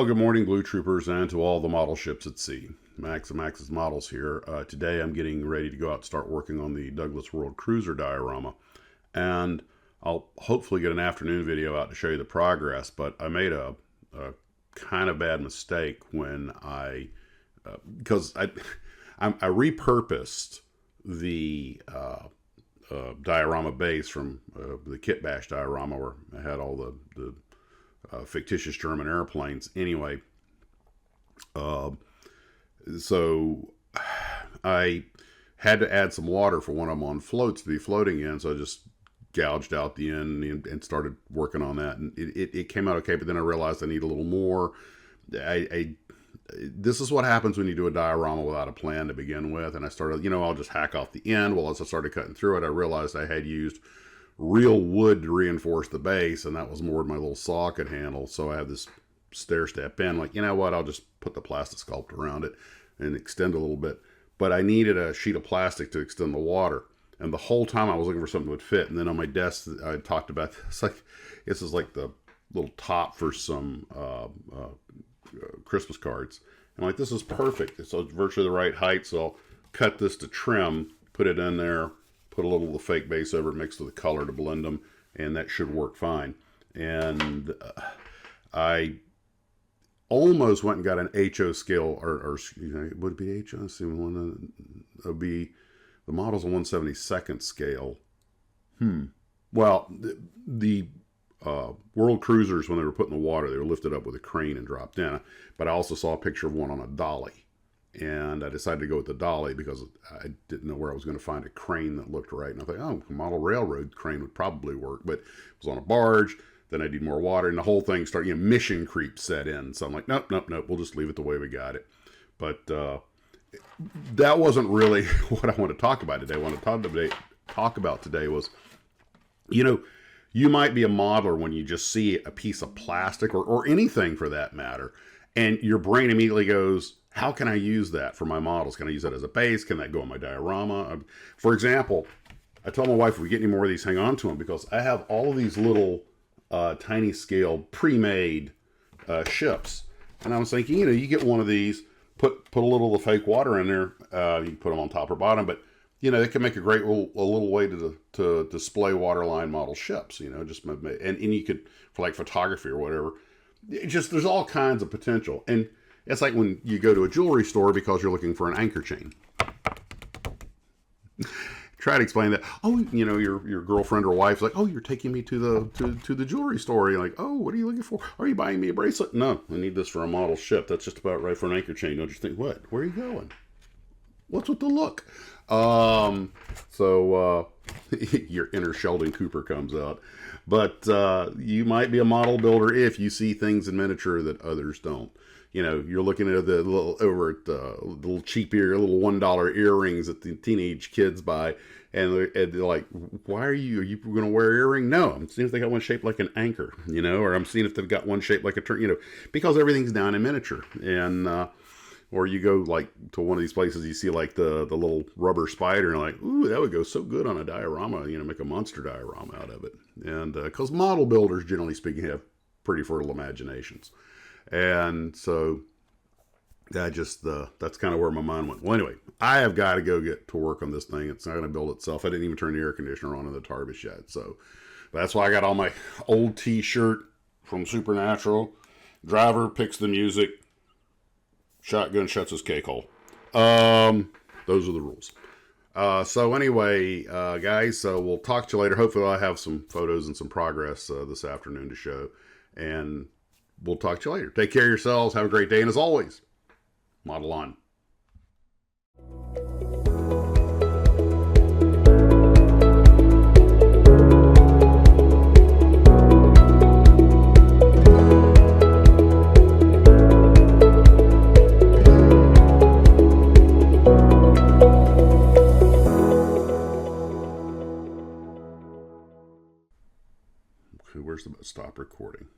Well, good morning, Blue Troopers, and to all the model ships at sea. Max and Max's Models here. Today I'm getting ready to go out and start working on the Douglas World Cruiser diorama. And I'll hopefully get an afternoon video out to show you the progress, but I made a kind of bad mistake when because I repurposed the diorama base from the Kit Bash diorama where I had all the fictitious German airplanes. Anyway, so I had to add some water for one of them on floats to be floating in, so I just gouged out the end and started working on that, and it came out okay, but then I realized I need a little more. This is what happens when you do a diorama without a plan to begin with, and I started, I'll just hack off the end. Well, as I started cutting through it, I realized I had used real wood to reinforce the base, and that was more than my little saw could handle. So I have this stair step in, like, you know what, I'll just put the plastic sculpt around it and extend a little bit. But I needed a sheet of plastic to extend the water, and the whole time I was looking for something that would fit. And then on my desk I talked about this is like the little top for some Christmas cards. I'm like, this is perfect, so it's virtually the right height. So I'll cut this to trim, put it in there, put a little of the fake base over it, mixed with the color to blend them, and that should work fine. And I almost went and got an HO scale, or would it be HO? Let's see, it would be, the model's a 1/72nd scale. Well, the World Cruisers, when they were put in the water, they were lifted up with a crane and dropped in. But I also saw a picture of one on a dolly, and I decided to go with the dolly because I didn't know where I was going to find a crane that looked right. And I thought, oh, a model railroad crane would probably work, but it was on a barge. Then I need more water, and the whole thing started, mission creep set in. So I'm like, nope, we'll just leave it the way we got it. But that wasn't really what I want to talk about today. What I want to talk about today was, you might be a modeler when you just see a piece of plastic or anything for that matter, and your brain immediately goes, how can I use that for my models? Can I use that as a base? Can that go in my diorama? For example, I told my wife, if we get any more of these, hang on to them, because I have all of these little tiny scale pre-made ships. And I was thinking, you get one of these, put a little of the fake water in there. You can put them on top or bottom, but they can make a great little way to display waterline model ships. And you could, for like photography or whatever. There's all kinds of potential. And it's like when you go to a jewelry store because you're looking for an anchor chain. Try to explain that. Oh, your girlfriend or wife's like, oh, you're taking me to the jewelry store. You're like, oh, what are you looking for? Are you buying me a bracelet? No, I need this for a model ship. That's just about right for an anchor chain. Don't you think? What? Where are you going? What's with the look? So your inner Sheldon Cooper comes out. But you might be a model builder if you see things in miniature that others don't. You're looking at the little cheap little $1 earrings that the teenage kids buy, and they're like, why are you going to wear an earring? No, I'm seeing if they got one shaped like an anchor, or I'm seeing if they've got one shaped like a turn, because everything's down in miniature. And or you go like to one of these places, you see like the little rubber spider, and you're like, ooh, that would go so good on a diorama, make a monster diorama out of it. And because model builders, generally speaking, have pretty fertile imaginations. And so that's kind of where my mind went. Well, anyway, I have got to go get to work on this thing. It's not going to build itself. I didn't even turn the air conditioner on in the Tarbis yet. So that's why I got all my old t-shirt from Supernatural. Driver picks the music. Shotgun shuts his cake hole. Those are the rules. So anyway, guys, so we'll talk to you later. Hopefully I'll have some photos and some progress this afternoon to show. And we'll talk to you later. Take care of yourselves. Have a great day. And as always, model on. Okay, where's the stop recording?